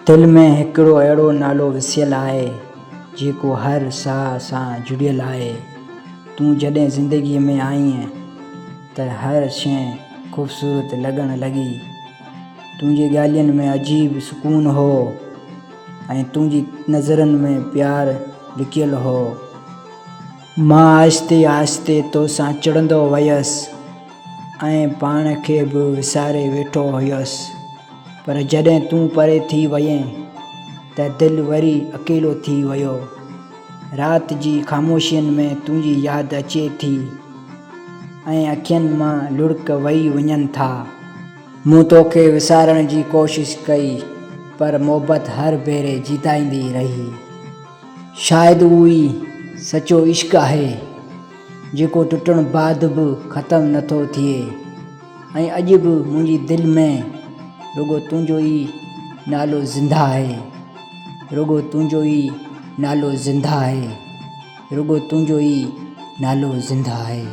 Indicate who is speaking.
Speaker 1: दिल में हिकिड़ो अहिड़ो नालो वसियल आहे जेको हर साह सां जुड़ियल आहे। तूं जॾहिं ज़िंदगीअ में आईं त हर शइ ख़ूबसूरत लॻण लॻी। तुंहिंजी ॻाल्हियुनि में अजीब सुकून हो ऐं तुंहिंजी नज़रनि में प्यार लिकियल हो। मां आहिस्ते आहिस्ते तोसां चिड़ंदो वयसि ऐं पाण खे बि विसारे वेठो हुयसि, पर जॾहिं तूं परे थी वएं त दिलि वरी अकेलो थी वियो। राति जी ख़ामोशियुनि में तुंहिंजी यादि अचे थी ऐं अखियुनि मां लुढ़क वही वञनि था। मूं तोखे विसारण जी कोशिशि कई, पर मोहबत हर भेरे जीताईंदी रही। शायदि उहो ई सचो इश्क आहे जेको टुटण बाद बि ख़तमु नथो थिए ऐं अॼु बि मुंहिंजी दिलि में रुॻो तुंहिंजो ई नालो ज़िंदा आहे। रुॻो तुंहिंजो ई नालो ज़िंदा आहे। रुॻो तुंहिंजो ई नालो ज़िंदा आहे।